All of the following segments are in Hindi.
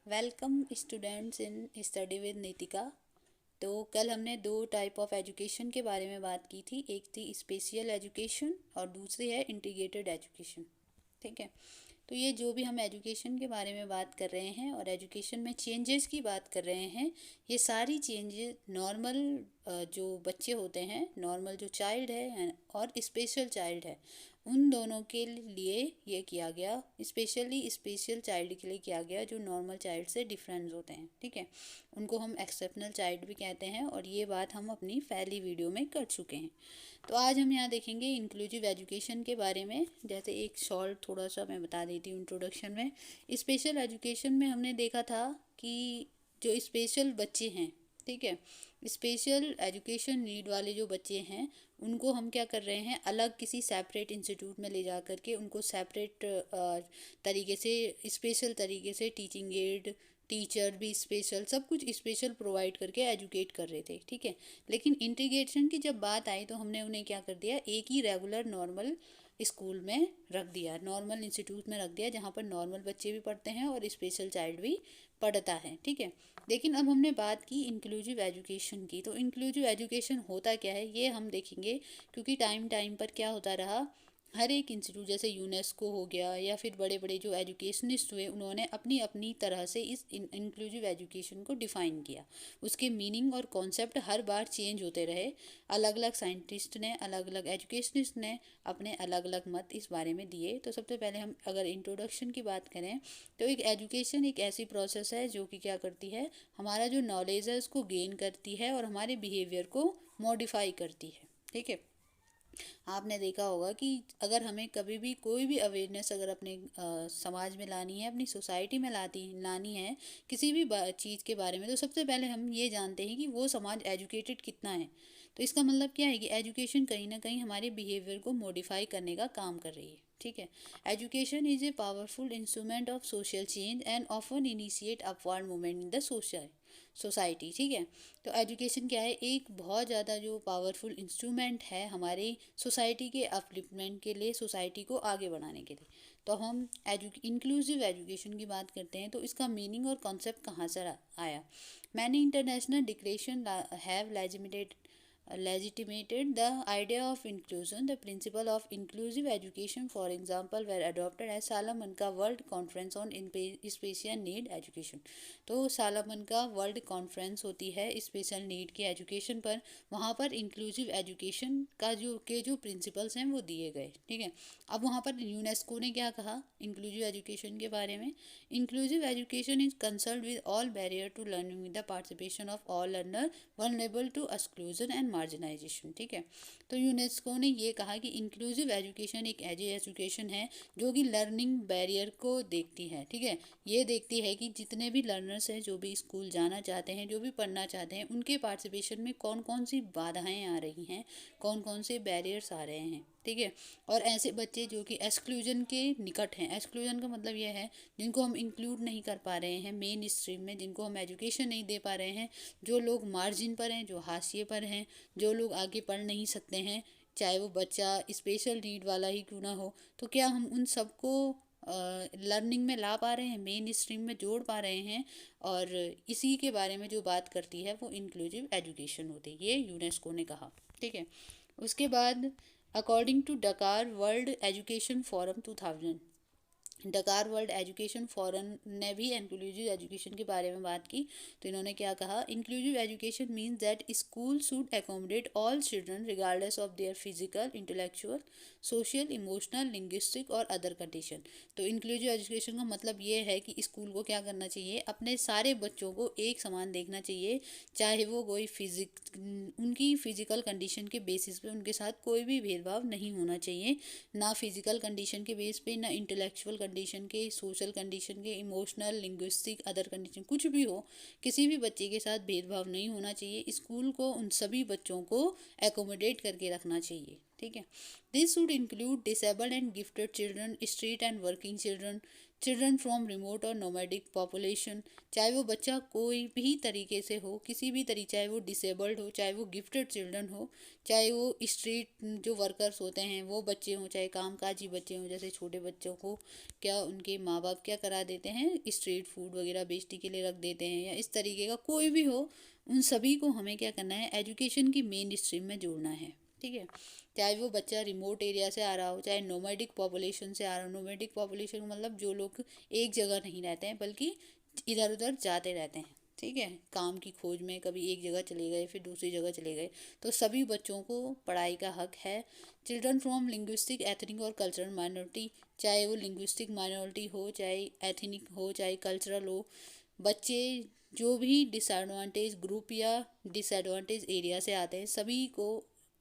Welcome students in study with Nitika. तो कल हमने दो टाइप ऑफ एजुकेशन के बारे में बात की थी। एक थी स्पेशल एजुकेशन और दूसरी है इंटीग्रेटेड एजुकेशन। ठीक है। तो ये जो भी हम एजुकेशन के बारे में बात कर रहे हैं और एजुकेशन में चेंजेस की बात कर रहे हैं, ये सारी चेंजेस नॉर्मल जो बच्चे होते हैं, नॉर्मल जो चाइल्ड है और स्पेशल चाइल्ड है, उन दोनों के लिए ये किया गया। स्पेशली स्पेशल चाइल्ड के लिए किया गया जो नॉर्मल चाइल्ड से डिफरेंस होते हैं। ठीक है। उनको हम एक्सेप्शनल चाइल्ड भी कहते हैं और ये बात हम अपनी पहली वीडियो में कर चुके हैं। तो आज हम यहाँ देखेंगे इंक्लूसिव एजुकेशन के बारे में। जैसे एक शॉर्ट थोड़ा सा मैं बता देती हूँ इंट्रोडक्शन में। स्पेशल एजुकेशन में हमने देखा था कि जो स्पेशल बच्चे हैं, ठीक है, स्पेशल एजुकेशन नीड वाले जो बच्चे हैं, उनको हम क्या कर रहे हैं, अलग किसी सेपरेट इंस्टीट्यूट में ले जा करके उनको सेपरेट तरीके से, स्पेशल तरीके से टीचिंग एड, टीचर भी स्पेशल, सब कुछ स्पेशल प्रोवाइड करके एजुकेट कर रहे थे। ठीक है। लेकिन इंटीग्रेशन की जब बात आई तो हमने उन्हें क्या कर दिया, एक ही रेगुलर नॉर्मल स्कूल में रख दिया, नॉर्मल इंस्टीट्यूट में रख दिया, जहाँ पर नॉर्मल बच्चे भी पढ़ते हैं और स्पेशल चाइल्ड भी पढ़ता है। ठीक है। लेकिन अब हमने बात की इंक्लूसिव एजुकेशन की। तो इंक्लूसिव एजुकेशन होता क्या है ये हम देखेंगे, क्योंकि टाइम टाइम पर क्या होता रहा, हर एक इंस्टीट्यूट जैसे यूनेस्को हो गया या फिर बड़े बड़े जो एजुकेशनिस्ट हुए, उन्होंने अपनी अपनी तरह से इस इंक्लूसिव एजुकेशन को डिफ़ाइन किया। उसके मीनिंग और कॉन्सेप्ट हर बार चेंज होते रहे। अलग अलग साइंटिस्ट ने, अलग अलग एजुकेशनिस्ट ने अपने अलग अलग मत इस बारे में दिए। तो सबसे पहले हम अगर इंट्रोडक्शन की बात करें तो एक एजुकेशन एक ऐसी प्रोसेस है जो कि क्या करती है, हमारा जो नॉलेज है उसको गेन करती है और हमारे बिहेवियर को मॉडिफाई करती है। ठीक है। आपने देखा होगा कि अगर हमें कभी भी कोई भी अवेयरनेस अगर अपने समाज में लानी है, अपनी सोसाइटी में लानी है किसी भी चीज़ के बारे में, तो सबसे पहले हम ये जानते हैं कि वो समाज एजुकेटेड कितना है। तो इसका मतलब क्या है कि एजुकेशन कहीं ना कहीं हमारे बिहेवियर को मॉडिफाई करने का काम कर रही है। ठीक है। Education is a powerful instrument of social change and often initiate upward movement in the society. ठीक है। तो एजुकेशन क्या है, एक बहुत ज़्यादा जो पावरफुल इंस्ट्रूमेंट है हमारी सोसाइटी के अपलिफ्टमेंट के लिए, सोसाइटी को आगे बढ़ाने के लिए। तो हम इंक्लूसिव एजुकेशन की बात करते हैं तो इसका मीनिंग और कॉन्सेप्ट कहाँ से आया। Many international declaration have legitimated the idea of inclusion. The principle of inclusive education, for example, were adopted as Salamanca world conference on special need education. तो सालामन वर्ल्ड कॉन्फ्रेंस होती है स्पेशल नीड के एजुकेशन पर, वहाँ पर इंक्लूसिव एजुकेशन का जो प्रिंसिपल्स हैं वो दिए गए। ठीक है। अब वहाँ पर यूनेस्को ने क्या कहा इंक्लूसिव एजुकेशन के बारे में, inclusive education is concern with all barrier to learning with the participation of all learner vulnerable to exclusion and marginalisation. ठीक है। तो यूनेस्को ने ये कहा कि इंक्लूसिव एजुकेशन एक ऐसी एजुकेशन है जो कि लर्निंग बैरियर को देखती है। ठीक है। ये देखती है कि जितने भी लर्नर्स हैं, जो भी स्कूल जाना चाहते हैं, जो भी पढ़ना चाहते हैं, उनके पार्टिसिपेशन में कौन कौन सी बाधाएं आ रही हैं, कौन कौन से बैरियर्स आ रहे हैं। ठीक है। और ऐसे बच्चे जो कि एक्सक्लूजन के निकट हैं, एक्सक्लूजन का मतलब यह है जिनको हम इंक्लूड नहीं कर पा रहे हैं मेन स्ट्रीम में, जिनको हम एजुकेशन नहीं दे पा रहे हैं, जो लोग मार्जिन पर हैं, जो हाशिए पर हैं, जो लोग आगे पढ़ नहीं सकते हैं, चाहे वो बच्चा स्पेशल नीड वाला ही क्यों ना हो, तो क्या हम उन सबको लर्निंग में ला पा रहे हैं, मेन स्ट्रीम में जोड़ पा रहे हैं। और इसी के बारे में जो बात करती है वो इंक्लूसिव एजुकेशन होती है, ये यूनेस्को ने कहा। ठीक है। उसके बाद अकॉर्डिंग टू डकार वर्ल्ड एजुकेशन फोरम 2000, डकार वर्ल्ड एजुकेशन फोरम ने भी इंक्लूसिव एजुकेशन के बारे में बात की। तो इन्होंने क्या कहा, inclusive education means that school should accommodate all children regardless of their physical, intellectual, social, emotional, linguistic और अदर कंडीशन। तो इंक्लूसिव एजुकेशन का मतलब ये है कि स्कूल को क्या करना चाहिए, अपने सारे बच्चों को एक समान देखना चाहिए, चाहे वो कोई उनकी फिजिकल कंडीशन के बेसिस पे उनके साथ कोई भी भेदभाव नहीं होना चाहिए, ना फिजिकल कंडीशन के बेस पे, ना इंटेलेक्चुअल कंडीशन के, सोशल कंडीशन के, इमोशनल, लिंग्विस्टिक, अदर कंडीशन, कुछ भी हो, किसी भी बच्चे के साथ भेदभाव नहीं होना चाहिए। स्कूल को उन सभी बच्चों को एकोमोडेट करके रखना चाहिए। ठीक है। This should include disabled and gifted children, street and working children, children from remote और नोमैडिक पॉपुलेशन, चाहे वो बच्चा कोई भी तरीके से हो, किसी भी तरीके, चाहे वो डिसेबल्ड हो, चाहे वो गिफ्टेड चिल्ड्रन हो, चाहे वो स्ट्रीट जो वर्कर्स होते हैं वो बच्चे हों, चाहे कामकाजी बच्चे हों, जैसे छोटे बच्चों को क्या उनके माँ बाप क्या करा देते हैं, स्ट्रीट फूड वगैरह बेचने के लिए रख देते हैं, या इस तरीके का कोई भी हो, उन सभी को हमें क्या करना है, एजुकेशन की मेन स्ट्रीम में जोड़ना है। ठीक है, चाहे वो बच्चा रिमोट एरिया से आ रहा हो, चाहे नोमैडिक पॉपुलेशन से आ रहा हो। नोमैडिक पॉपुलेशन मतलब जो लोग एक जगह नहीं रहते हैं बल्कि इधर उधर जाते रहते हैं। ठीक है, काम की खोज में कभी एक जगह चले गए फिर दूसरी जगह चले गए, तो सभी बच्चों को पढ़ाई का हक है। चिल्ड्रन फ्रॉम लिंग्विस्टिक, एथनिक और कल्चरल माइनॉरिटी, चाहे वो लिंग्विस्टिक माइनॉरिटी हो, चाहे एथनिक हो, चाहे कल्चरल हो, बच्चे जो भी डिसएडवांटेज ग्रुप या डिसएडवांटेज एरिया से आते हैं, सभी को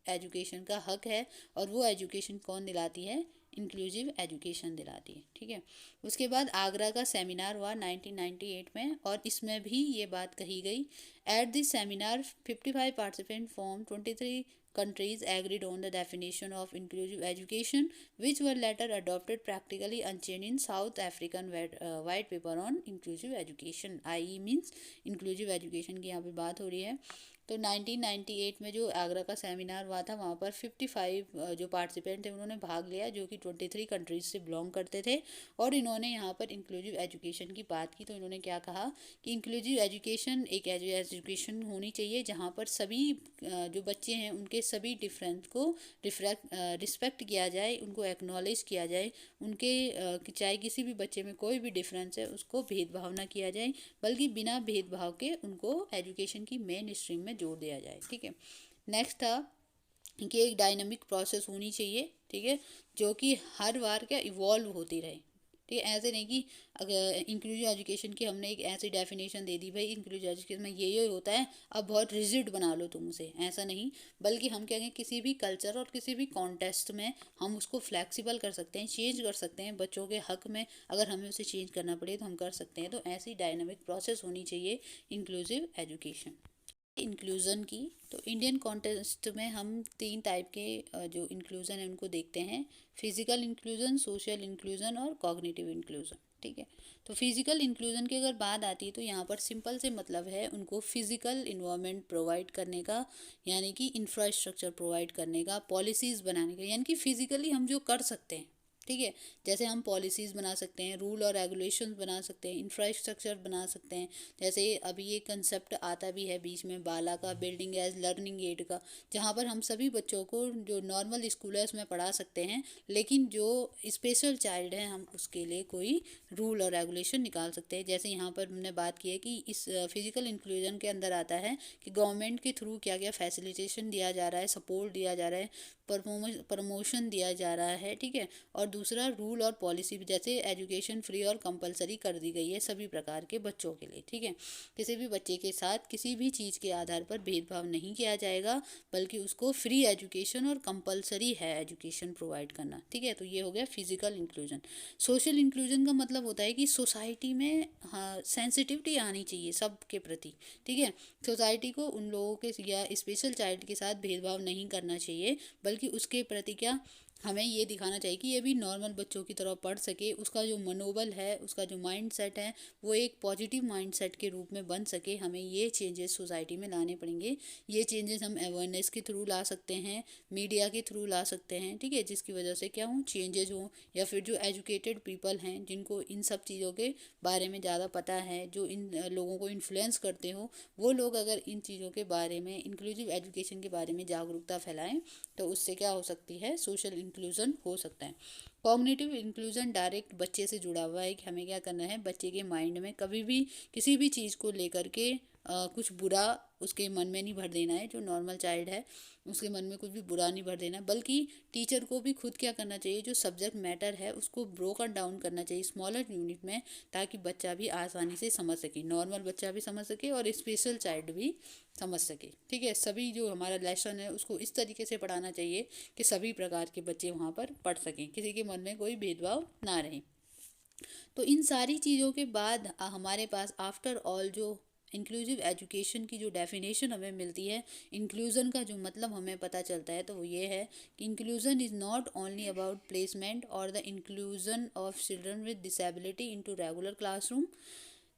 एजुकेशन का हक है। और वो एजुकेशन कौन दिलाती है, इंक्लूसिव एजुकेशन दिलाती है। ठीक है, उसके बाद आगरा का सेमिनार हुआ 1998 में, और इसमें भी ये बात कही गई। At this seminar 55 participant from 23 countries agreed on the definition of inclusive education, which were later adopted practically unchanged in South African white paper on inclusive education, i.e. means inclusive education की यहाँ पे बात हो रही है। तो 1998 में जो आगरा का सेमिनार हुआ था, वहाँ पर 55 जो पार्टिसिपेंट थे उन्होंने भाग लिया, जो कि 23 कंट्रीज से बिलोंग करते थे। और इन्होंने यहाँ पर इंक्लूसिव एजुकेशन की बात की। तो इन्होंने क्या कहा कि इंक्लूसिव एजुकेशन एक एजुकेशन होनी चाहिए जहाँ पर सभी जो बच्चे हैं उनके सभी डिफरेंस को रिस्पेक्ट किया जाए, उनको एक्नॉलेज किया जाए, उनके चाहे किसी भी बच्चे में कोई भी डिफरेंस है उसको भेदभाव ना किया जाए, बल्कि बिना भेदभाव के उनको एजुकेशन की मेन स्ट्रीम में जोड़ दिया जाए। ठीक है, नेक्स्ट था कि एक डायनामिक प्रोसेस होनी चाहिए। ठीक है, जो कि हर बार क्या इवॉल्व होती रहे। ठीक है, ऐसे नहीं कि अगर इंक्लूसिव एजुकेशन की हमने एक ऐसी डेफिनेशन दे दी, भाई इंक्लूसिव एजुकेशन में ये होता है, अब बहुत रिजिड बना लो तुम उसे, ऐसा नहीं। बल्कि हम क्या कहें, किसी भी कल्चर और किसी भी कॉन्टेस्ट में हम उसको फ्लैक्सिबल कर सकते हैं, चेंज कर सकते हैं। बच्चों के हक में अगर हमें उसे चेंज करना पड़े तो हम कर सकते हैं। तो ऐसी डायनामिक प्रोसेस होनी चाहिए इंक्लूसिव एजुकेशन। इंक्लूज़न की, तो इंडियन कॉन्टेस्ट में हम 3 टाइप के जो इंक्लूज़न है उनको देखते हैं। फिज़िकल इंक्लूज़न, सोशल इंक्लूज़न और कॉग्निटिव इंक्लूज़न। ठीक है, तो फिज़िकल इंक्लूज़न की अगर बात आती है तो यहाँ पर सिंपल से मतलब है उनको फिज़िकल इन्वायरमेंट प्रोवाइड करने का, यानी कि इंफ्रास्ट्रक्चर प्रोवाइड करने का, पॉलिसीज़ बनाने का, यानी कि फिज़िकली हम जो कर सकते हैं। ठीक है, जैसे हम पॉलिसीज़ बना सकते हैं, रूल और रेगुलेशंस बना सकते हैं, इंफ्रास्ट्रक्चर बना सकते हैं। जैसे अभी ये कंसेप्ट आता भी है बीच में बाला का, बिल्डिंग एज लर्निंग एड का, जहाँ पर हम सभी बच्चों को जो नॉर्मल स्कूल है उसमें पढ़ा सकते हैं, लेकिन जो स्पेशल चाइल्ड है हम उसके लिए कोई रूल और रेगुलेशन निकाल सकते हैं। जैसे यहाँ पर हमने बात की है कि इस फिजिकल इंक्लूजन के अंदर आता है कि गवर्नमेंट के थ्रू क्या क्या फैसिलिटेशन दिया जा रहा है, सपोर्ट दिया जा रहा है, प्रमोशन दिया जा रहा है। ठीक है, और दूसरा रूल और पॉलिसी भी, जैसे एजुकेशन फ्री और कंपलसरी कर दी गई है सभी प्रकार के बच्चों के लिए। ठीक है, किसी भी बच्चे के साथ किसी भी चीज़ के आधार पर भेदभाव नहीं किया जाएगा, बल्कि उसको फ्री एजुकेशन और कंपलसरी है एजुकेशन प्रोवाइड करना। ठीक है, तो ये हो गया फिजिकल इंक्लूजन। सोशल इंक्लूजन का मतलब होता है कि सोसाइटी में हाँ सेंसिटिविटी आनी चाहिए सबके प्रति। ठीक है, सोसाइटी को उन लोगों के या स्पेशल चाइल्ड के साथ भेदभाव नहीं करना चाहिए, बल्कि उसके प्रति क्या हमें ये दिखाना चाहिए कि ये भी नॉर्मल बच्चों की तरह पढ़ सके, उसका जो मनोबल है, उसका जो माइंड सेट है वो एक पॉजिटिव माइंड सेट के रूप में बन सके। हमें ये चेंजेस सोसाइटी में लाने पड़ेंगे। ये चेंजेस हम अवेयरनेस के थ्रू ला सकते हैं, मीडिया के थ्रू ला सकते हैं। ठीक है, जिसकी वजह से क्या हो चेंजेस हों, या फिर जो एजुकेटेड पीपल हैं जिनको इन सब चीज़ों के बारे में ज़्यादा पता है, जो इन लोगों को इन्फ्लुएंस करते हो, वो लोग अगर इन चीज़ों के बारे में, इंक्लूसिव एजुकेशन के बारे में जागरूकता फैलाएं, तो उससे क्या हो सकती है, सोशल इंक्लूजन हो सकता है। कॉग्निटिव इंक्लूजन डायरेक्ट बच्चे से जुड़ा हुआ है कि हमें क्या करना है, बच्चे के माइंड में कभी भी किसी भी चीज़ को लेकर के कुछ बुरा उसके मन में नहीं भर देना है। जो नॉर्मल चाइल्ड है उसके मन में कुछ भी बुरा नहीं भर देना, बल्कि टीचर को भी खुद क्या करना चाहिए, जो सब्जेक्ट मैटर है उसको ब्रोकन डाउन करना चाहिए स्मॉलर यूनिट में, ताकि बच्चा भी आसानी से समझ सके, नॉर्मल बच्चा भी समझ सके और स्पेशल चाइल्ड भी समझ सके। ठीक है, सभी जो हमारा लेसन है उसको इस तरीके से पढ़ाना चाहिए कि सभी प्रकार के बच्चे वहाँ पर पढ़ सकें, किसी के मन में कोई भेदभाव ना रहे। तो इन सारी चीज़ों के बाद हमारे पास आफ्टर ऑल जो इंक्लूसिव एजुकेशन की जो डेफिनेशन हमें मिलती है, इंक्लूज़न का जो मतलब हमें पता चलता है, तो वो ये है कि inclusion is not only about placement और the inclusion of children with disability into regular classroom.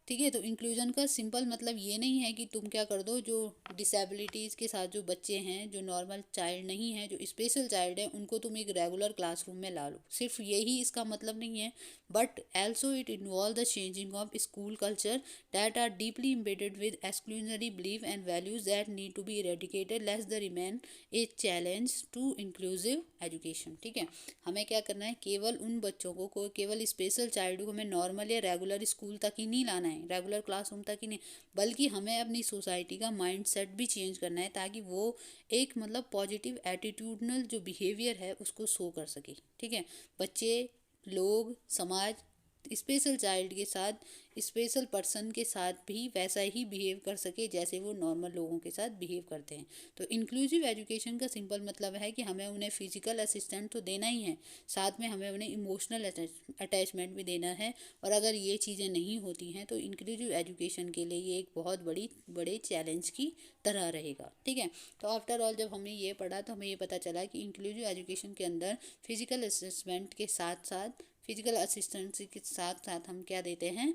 ठीक है, तो इंक्लूजन का सिंपल मतलब ये नहीं है कि तुम क्या कर दो, जो डिसेबिलिटीज़ के साथ जो बच्चे हैं, जो नॉर्मल चाइल्ड नहीं है, जो स्पेशल चाइल्ड है, उनको तुम एक रेगुलर क्लासरूम में ला लो, सिर्फ यही इसका मतलब नहीं है। But also it involve the changing of school culture that are deeply embedded with exclusionary believe and values that need to be eradicated less the remain a challenge to inclusive education. ठीक है, हमें क्या करना है, केवल उन बच्चों को केवल स्पेशल चाइल्ड को हमें नॉर्मल या रेगुलर स्कूल तक ही नहीं लाना है, रेगुलर क्लासरूम तक ही नहीं, बल्कि हमें अपनी सोसाइटी का माइंड सेट भी चेंज करना है, ताकि वो एक मतलब पॉजिटिव एटीट्यूडनल जो बिहेवियर है उसको शो कर सके। ठीक है, बच्चे, लोग, समाज स्पेशल चाइल्ड के साथ, स्पेशल पर्सन के साथ भी वैसा ही बिहेव कर सके जैसे वो नॉर्मल लोगों के साथ बिहेव करते हैं। तो इंक्लूसिव एजुकेशन का सिंपल मतलब है कि हमें उन्हें फिजिकल असिस्टेंट तो देना ही है, साथ में हमें उन्हें इमोशनल अटैचमेंट भी देना है। और अगर ये चीज़ें नहीं होती हैं तो इंक्लूसिव एजुकेशन के लिए ये एक बहुत बड़े चैलेंज की तरह रहेगा। ठीक है, तो आफ्टर ऑल जब हमने ये पढ़ा तो हमें ये पता चला कि इंक्लूसिव एजुकेशन के अंदर फिजिकल असिस्टेंट के साथ साथ, फिजिकल असिस्टेंस के साथ साथ हम क्या देते हैं,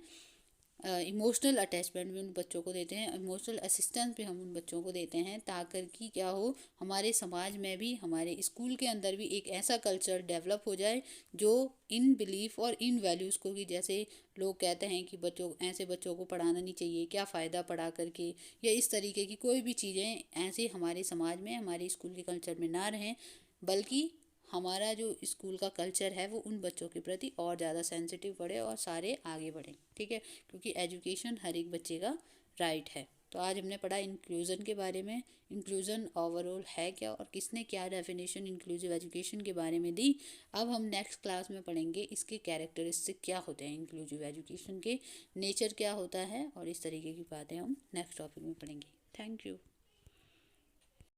इमोशनल अटैचमेंट भी उन बच्चों को देते हैं, इमोशनल असिस्टेंस भी हम उन बच्चों को देते हैं, ताकि कि क्या हो, हमारे समाज में भी, हमारे स्कूल के अंदर भी एक ऐसा कल्चर डेवलप हो जाए जो इन बिलीफ और इन वैल्यूज़ को, कि जैसे लोग कहते हैं कि ऐसे बच्चों को पढ़ाना नहीं चाहिए, क्या फ़ायदा पढ़ा करके, या इस तरीके की कोई भी चीज़ें ऐसे हमारे समाज में, हमारे स्कूल के कल्चर में ना रहें, बल्कि हमारा जो स्कूल का कल्चर है वो उन बच्चों के प्रति और ज़्यादा सेंसिटिव बढ़े और सारे आगे बढ़ें। ठीक है, क्योंकि एजुकेशन हर एक बच्चे का राइट है। तो आज हमने पढ़ा इंक्लूज़न के बारे में, इंक्लूज़न ओवरऑल है क्या और किसने क्या डेफिनेशन इंक्लूसिव एजुकेशन के बारे में दी। अब हम नेक्स्ट क्लास में पढ़ेंगे इसके कैरेक्टरिस्टिक क्या होते हैं, इंक्लूसिव एजुकेशन के नेचर क्या होता है, और इस तरीके की बातें हम नेक्स्ट टॉपिक में पढ़ेंगे। Thank you.